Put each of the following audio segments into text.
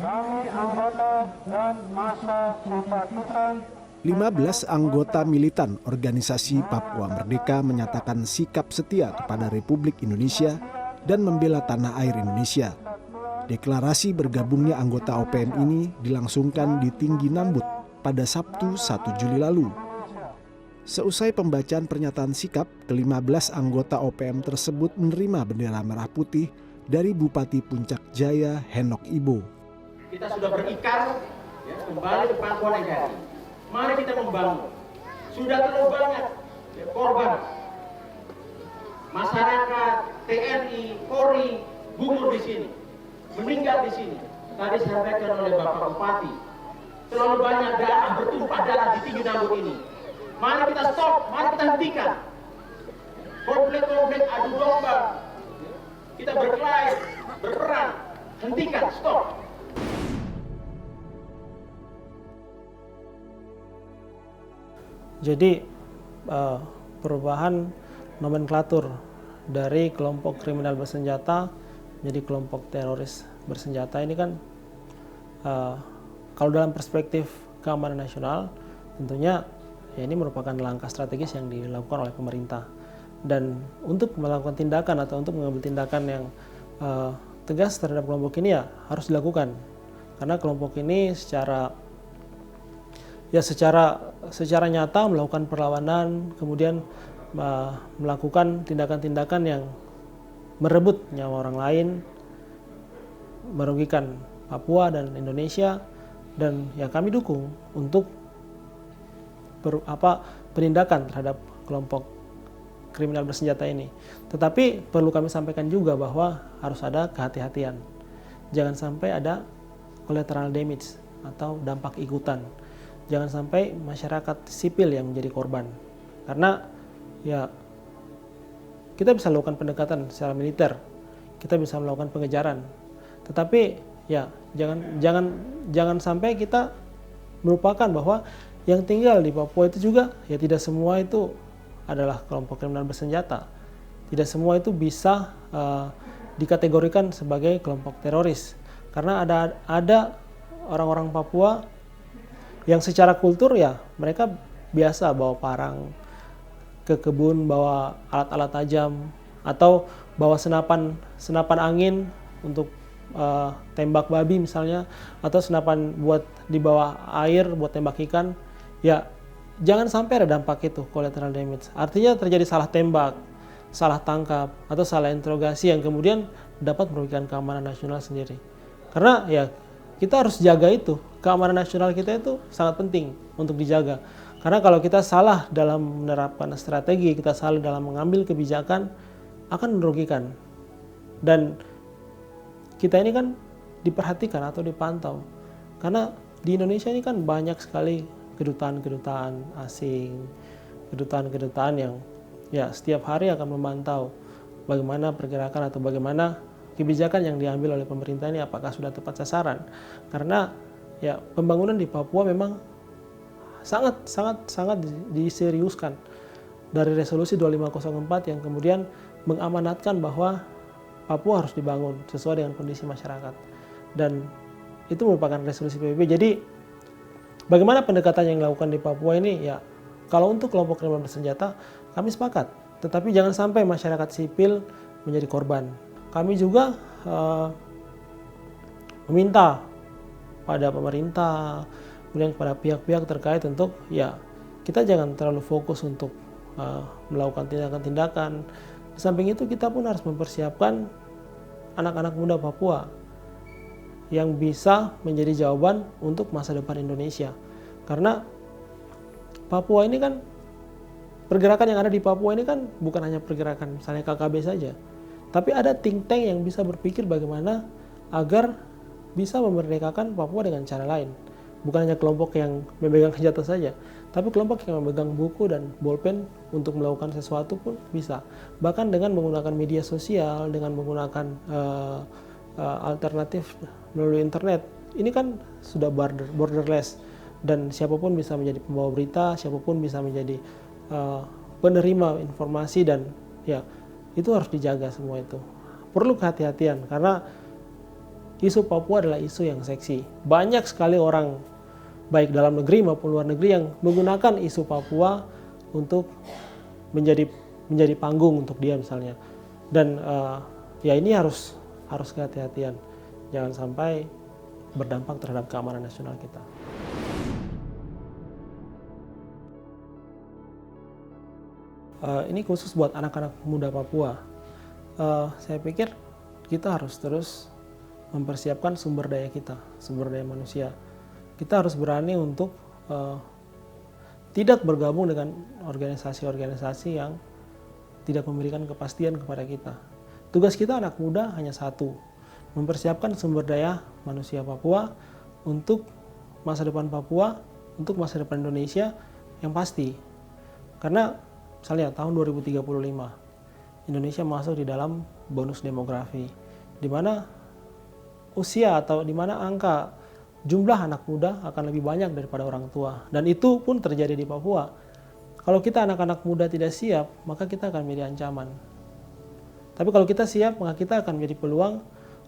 Kami anggota dan massa simpatisan 15 anggota militan organisasi Papua Merdeka menyatakan sikap setia kepada Republik Indonesia dan membela tanah air Indonesia. Deklarasi bergabungnya anggota OPM ini dilangsungkan di Tinggi Nambut pada Sabtu 1 Juli lalu. Seusai pembacaan pernyataan sikap, ke-15 anggota OPM tersebut menerima bendera merah putih dari Bupati Puncak Jaya Henok Ibo. Kita sudah berikan kembali ke pangkuan NKRI. Mari kita membangun. Sudah terlalu banyak korban. Masyarakat, TNI, Polri gugur di sini, meninggal di sini. Tadi disampaikan oleh Bapak Bupati, terlalu banyak darah bertumpah darah di Tinggi Nambut ini. Mari kita stop, mari kita hentikan. Konflik-konflik adu domba. Kita berkelahi, berperang, hentikan, stop. Jadi perubahan nomenklatur dari kelompok kriminal bersenjata menjadi kelompok teroris bersenjata ini kan kalau dalam perspektif keamanan nasional tentunya ya ini merupakan langkah strategis yang dilakukan oleh pemerintah. Dan untuk melakukan tindakan atau untuk mengambil tindakan yang tegas terhadap kelompok ini ya harus dilakukan. Karena kelompok ini secara nyata melakukan perlawanan, kemudian melakukan tindakan-tindakan yang merebut nyawa orang lain, merugikan Papua dan Indonesia, dan ya kami dukung untuk penindakan terhadap kelompok kriminal bersenjata ini. Tetapi perlu kami sampaikan juga bahwa harus ada kehati-hatian. Jangan sampai ada collateral damage atau dampak ikutan. Jangan sampai masyarakat sipil yang menjadi korban. Karena ya kita bisa melakukan pendekatan secara militer, kita bisa melakukan pengejaran. Tetapi ya jangan sampai kita melupakan bahwa yang tinggal di Papua itu juga ya tidak semua itu adalah kelompok kriminal bersenjata. Tidak semua itu bisa dikategorikan sebagai kelompok teroris. Karena ada orang-orang Papua yang secara kultur ya mereka biasa bawa parang ke kebun, bawa alat-alat tajam, atau bawa senapan angin untuk tembak babi misalnya, atau senapan buat di bawah air buat tembak ikan. Ya jangan sampai ada dampak itu, collateral damage. Artinya terjadi salah tembak, salah tangkap, atau salah interogasi yang kemudian dapat merugikan keamanan nasional sendiri. Karena ya kita harus jaga itu, keamanan nasional kita itu sangat penting untuk dijaga. Karena kalau kita salah dalam menerapkan strategi, kita salah dalam mengambil kebijakan, akan merugikan. Dan kita ini kan diperhatikan atau dipantau. Karena di Indonesia ini kan banyak sekali kedutaan-kedutaan asing, kedutaan-kedutaan yang ya setiap hari akan memantau bagaimana pergerakan atau bagaimana kebijakan yang diambil oleh pemerintah ini apakah sudah tepat sasaran. Karena ya pembangunan di Papua memang sangat diseriuskan dari resolusi 2504 yang kemudian mengamanatkan bahwa Papua harus dibangun sesuai dengan kondisi masyarakat. Dan itu merupakan resolusi PBB. Jadi bagaimana pendekatan yang dilakukan di Papua ini ya kalau untuk kelompok kriminal bersenjata kami sepakat. Tetapi jangan sampai masyarakat sipil menjadi korban. Kami juga meminta pada pemerintah, kemudian kepada pihak-pihak terkait untuk ya kita jangan terlalu fokus untuk melakukan tindakan-tindakan. Di samping itu kita pun harus mempersiapkan anak-anak muda Papua yang bisa menjadi jawaban untuk masa depan Indonesia. Karena Papua ini kan, pergerakan yang ada di Papua ini kan bukan hanya pergerakan misalnya KKB saja. Tapi ada think tank yang bisa berpikir bagaimana agar bisa memerdekakan Papua dengan cara lain. Bukan hanya kelompok yang memegang senjata saja, tapi kelompok yang memegang buku dan bolpen untuk melakukan sesuatu pun bisa. Bahkan dengan menggunakan media sosial, dengan menggunakan alternatif melalui internet. Ini kan sudah borderless dan siapapun bisa menjadi pembawa berita, siapapun bisa menjadi penerima informasi dan ya itu harus dijaga semua itu. Perlu kehati-hatian karena isu Papua adalah isu yang seksi. Banyak sekali orang baik dalam negeri maupun luar negeri yang menggunakan isu Papua untuk menjadi panggung untuk dia misalnya. Dan ya ini harus kehati-hatian. Jangan sampai berdampak terhadap keamanan nasional kita. Ini khusus buat anak-anak muda Papua. Saya pikir kita harus terus mempersiapkan sumber daya kita, sumber daya manusia. Kita harus berani untuk tidak bergabung dengan organisasi-organisasi yang tidak memberikan kepastian kepada kita. Tugas kita anak muda hanya satu, mempersiapkan sumber daya manusia Papua untuk masa depan Papua, untuk masa depan Indonesia yang pasti. Karena misalnya tahun 2035, Indonesia masuk di dalam bonus demografi, di mana usia atau di mana angka jumlah anak muda akan lebih banyak daripada orang tua. Dan itu pun terjadi di Papua. Kalau kita anak-anak muda tidak siap, maka kita akan menjadi ancaman. Tapi kalau kita siap, maka kita akan menjadi peluang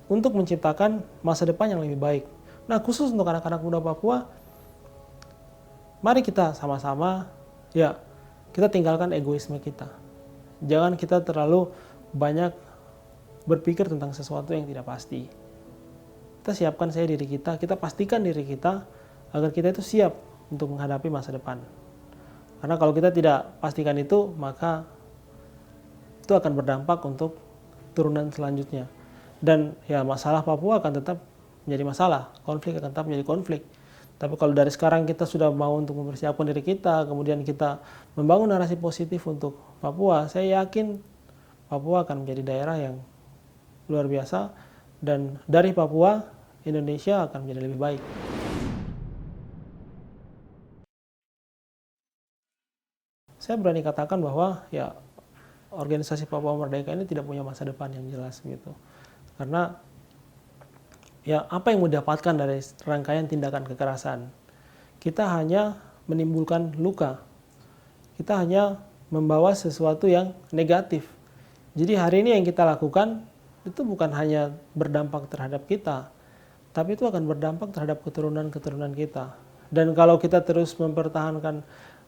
untuk menciptakan masa depan yang lebih baik. Nah, khusus untuk anak-anak muda Papua, mari kita sama-sama, ya, kita tinggalkan egoisme kita. Jangan kita terlalu banyak berpikir tentang sesuatu yang tidak pasti. Kita siapkan saja diri kita pastikan diri kita agar kita itu siap untuk menghadapi masa depan. Karena kalau kita tidak pastikan itu, maka itu akan berdampak untuk turunan selanjutnya. Dan ya masalah Papua akan tetap menjadi masalah, konflik akan tetap menjadi konflik. Tapi kalau dari sekarang kita sudah mau untuk mempersiapkan diri kita, kemudian kita membangun narasi positif untuk Papua, saya yakin Papua akan menjadi daerah yang luar biasa, dan dari Papua, Indonesia akan menjadi lebih baik. Saya berani katakan bahwa ya organisasi Papua Merdeka ini tidak punya masa depan yang jelas gitu. Karena ya apa yang mau didapatkan dari rangkaian tindakan kekerasan? Kita hanya menimbulkan luka. Kita hanya membawa sesuatu yang negatif. Jadi hari ini yang kita lakukan itu bukan hanya berdampak terhadap kita, tapi itu akan berdampak terhadap keturunan-keturunan kita. Dan kalau kita terus mempertahankan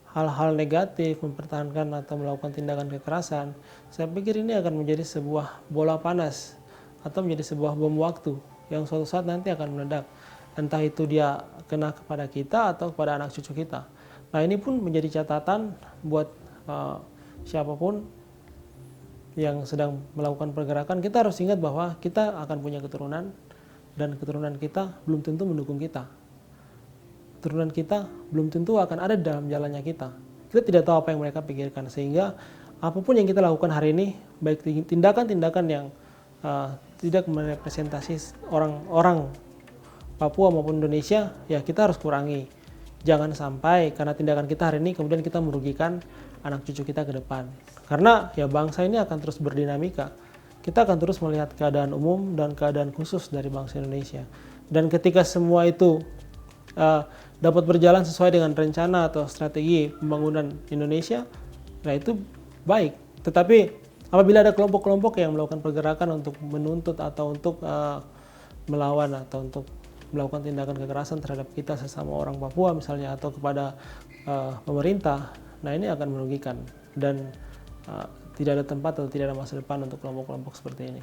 hal-hal negatif, mempertahankan atau melakukan tindakan kekerasan, saya pikir ini akan menjadi sebuah bola panas atau menjadi sebuah bom waktu yang suatu saat nanti akan meledak. Entah itu dia kena kepada kita atau kepada anak cucu kita. Nah, ini pun menjadi catatan buat siapapun yang sedang melakukan pergerakan. Kita harus ingat bahwa kita akan punya keturunan, dan keturunan kita belum tentu mendukung kita. Keturunan kita belum tentu akan ada dalam jalannya kita. Kita tidak tahu apa yang mereka pikirkan, sehingga apapun yang kita lakukan hari ini, baik tindakan-tindakan yang tidak merepresentasi orang-orang Papua maupun Indonesia, ya kita harus kurangi. Jangan sampai karena tindakan kita hari ini kemudian kita merugikan anak cucu kita ke depan. Karena ya bangsa ini akan terus berdinamika. Kita akan terus melihat keadaan umum dan keadaan khusus dari bangsa Indonesia. Dan ketika semua itu dapat berjalan sesuai dengan rencana atau strategi pembangunan Indonesia, nah itu baik. Tetapi apabila ada kelompok-kelompok yang melakukan pergerakan untuk menuntut atau untuk melawan atau untuk melakukan tindakan kekerasan terhadap kita sesama orang Papua misalnya, atau kepada pemerintah, nah ini akan merugikan, dan tidak ada tempat atau tidak ada masa depan untuk kelompok-kelompok seperti ini.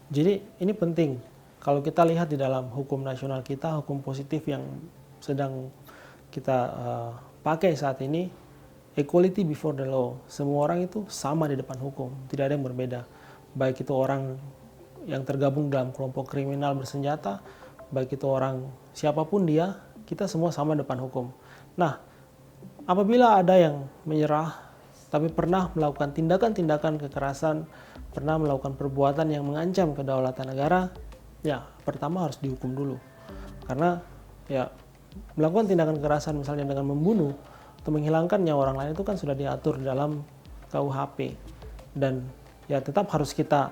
Jadi ini penting kalau kita lihat di dalam hukum nasional kita, hukum positif yang sedang kita pakai saat ini, equality before the law. Semua orang itu sama di depan hukum, tidak ada yang berbeda. Baik itu orang yang tergabung dalam kelompok kriminal bersenjata, baik itu orang siapapun dia, kita semua sama di depan hukum. Nah, apabila ada yang menyerah, tapi pernah melakukan tindakan-tindakan kekerasan, pernah melakukan perbuatan yang mengancam kedaulatan negara, ya pertama harus dihukum dulu. Karena ya melakukan tindakan kekerasan misalnya dengan membunuh atau menghilangkan nyawa orang lain itu kan sudah diatur dalam KUHP, dan ya tetap harus kita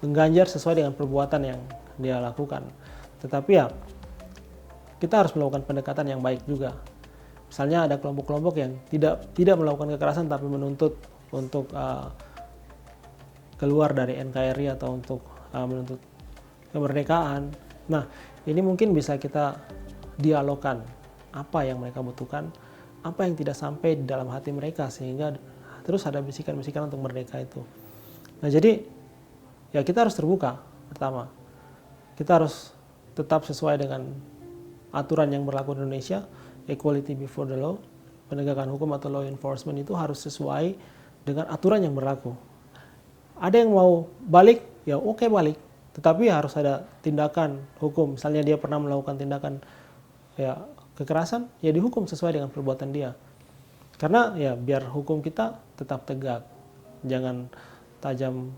mengganjar sesuai dengan perbuatan yang dia lakukan. Tetapi ya kita harus melakukan pendekatan yang baik juga. Misalnya ada kelompok-kelompok yang tidak melakukan kekerasan tapi menuntut untuk keluar dari NKRI atau untuk menuntut kemerdekaan. Nah, ini mungkin bisa kita dialogkan apa yang mereka butuhkan, apa yang tidak sampai di dalam hati mereka, sehingga terus ada bisikan-bisikan untuk merdeka itu. Nah, jadi ya kita harus terbuka. Pertama, kita harus tetap sesuai dengan aturan yang berlaku di Indonesia, equality before the law, penegakan hukum atau law enforcement itu harus sesuai dengan aturan yang berlaku. Ada yang mau balik, ya oke balik. Tetapi harus ada tindakan hukum. Misalnya dia pernah melakukan tindakan ya kekerasan, ya dihukum sesuai dengan perbuatan dia. Karena ya biar hukum kita tetap tegak. Jangan tajam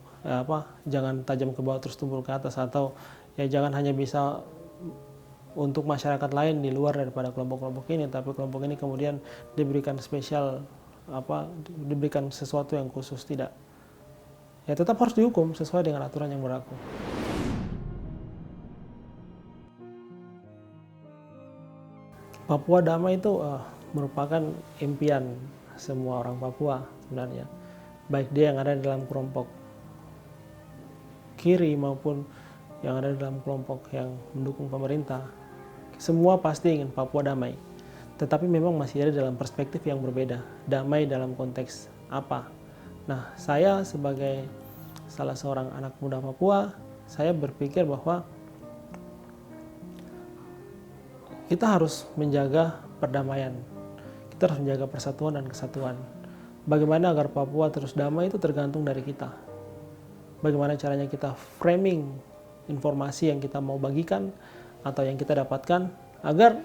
ke bawah terus tumpul ke atas, atau ya jangan hanya bisa untuk masyarakat lain di luar daripada kelompok-kelompok ini, tapi kelompok ini kemudian diberikan diberikan sesuatu yang khusus, tidak. Ya tetap harus dihukum sesuai dengan aturan yang berlaku. Papua damai itu merupakan impian semua orang Papua sebenarnya. Baik dia yang ada di dalam kelompok kiri maupun yang ada di dalam kelompok yang mendukung pemerintah. Semua pasti ingin Papua damai. Tetapi memang masih ada dalam perspektif yang berbeda. Damai dalam konteks apa? Nah, saya sebagai salah seorang anak muda Papua, saya berpikir bahwa kita harus menjaga perdamaian. Kita harus menjaga persatuan dan kesatuan. Bagaimana agar Papua terus damai itu tergantung dari kita. Bagaimana caranya kita framing informasi yang kita mau bagikan atau yang kita dapatkan agar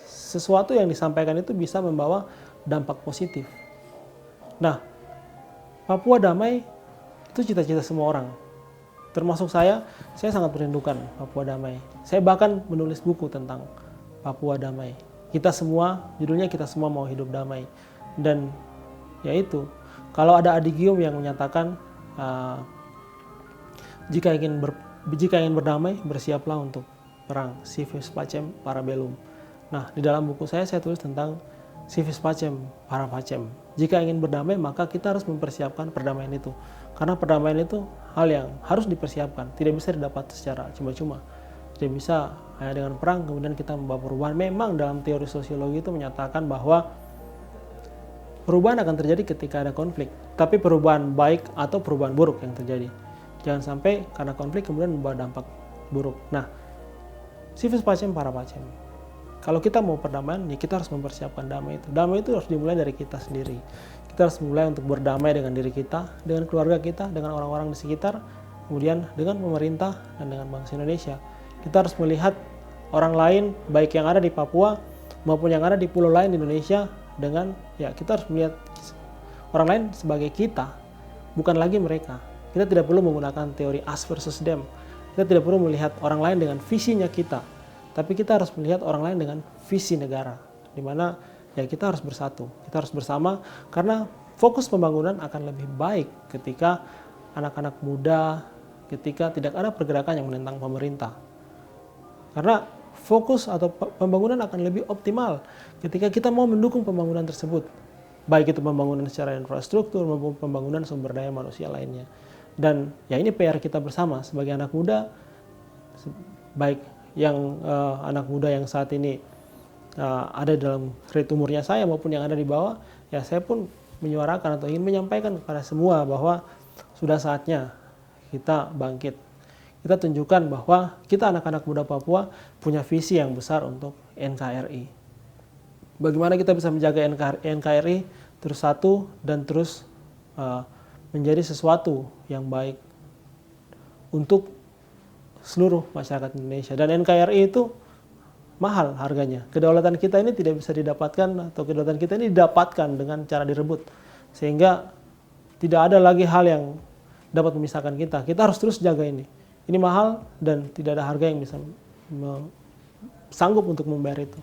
sesuatu yang disampaikan itu bisa membawa dampak positif. Nah, Papua damai itu cita-cita semua orang. Termasuk saya sangat merindukan Papua damai. Saya bahkan menulis buku tentang Papua damai. Kita semua, judulnya Kita Semua Mau Hidup Damai. Dan yaitu, kalau ada adigium yang menyatakan jika ingin berdamai, bersiaplah untuk perang, si vis pacem para bellum. Nah, di dalam buku saya tulis tentang si vis pacem para pacem. Jika ingin berdamai, maka kita harus mempersiapkan perdamaian itu. Karena perdamaian itu hal yang harus dipersiapkan, tidak bisa didapat secara cuma-cuma. Tidak bisa hanya dengan perang kemudian kita membawa perubahan. Memang dalam teori sosiologi itu menyatakan bahwa perubahan akan terjadi ketika ada konflik, tapi perubahan baik atau perubahan buruk yang terjadi. Jangan sampai karena konflik kemudian membawa dampak buruk. Nah, si vis pacem para pacem. Kalau kita mau perdamaian, ya kita harus mempersiapkan damai itu. Damai itu harus dimulai dari kita sendiri. Kita harus mulai untuk berdamai dengan diri kita, dengan keluarga kita, dengan orang-orang di sekitar, kemudian dengan pemerintah dan dengan bangsa Indonesia. Kita harus melihat orang lain, baik yang ada di Papua maupun yang ada di pulau lain di Indonesia, dengan ya kita harus melihat orang lain sebagai kita, bukan lagi mereka. Kita tidak perlu menggunakan teori us versus them. Kita tidak perlu melihat orang lain dengan visinya kita, tapi kita harus melihat orang lain dengan visi negara, di mana ya kita harus bersatu, kita harus bersama, karena fokus pembangunan akan lebih baik ketika anak-anak muda, ketika tidak ada pergerakan yang menentang pemerintah. Karena fokus atau pembangunan akan lebih optimal ketika kita mau mendukung pembangunan tersebut, baik itu pembangunan secara infrastruktur maupun pembangunan sumber daya manusia lainnya. Dan ya ini PR kita bersama sebagai anak muda, baik yang anak muda yang saat ini ada dalam rate umurnya saya maupun yang ada di bawah, ya saya pun menyuarakan atau ingin menyampaikan kepada semua bahwa sudah saatnya kita bangkit. Kita tunjukkan bahwa kita anak-anak muda Papua punya visi yang besar untuk NKRI. Bagaimana kita bisa menjaga NKRI terus satu dan terus menjadi sesuatu yang baik untuk seluruh masyarakat Indonesia. Dan NKRI itu mahal harganya. Kedaulatan kita ini tidak bisa didapatkan, atau kedaulatan kita ini didapatkan dengan cara direbut. Sehingga tidak ada lagi hal yang dapat memisahkan kita. Kita harus terus jaga ini. Ini mahal dan tidak ada harga yang bisa sanggup untuk membayar itu.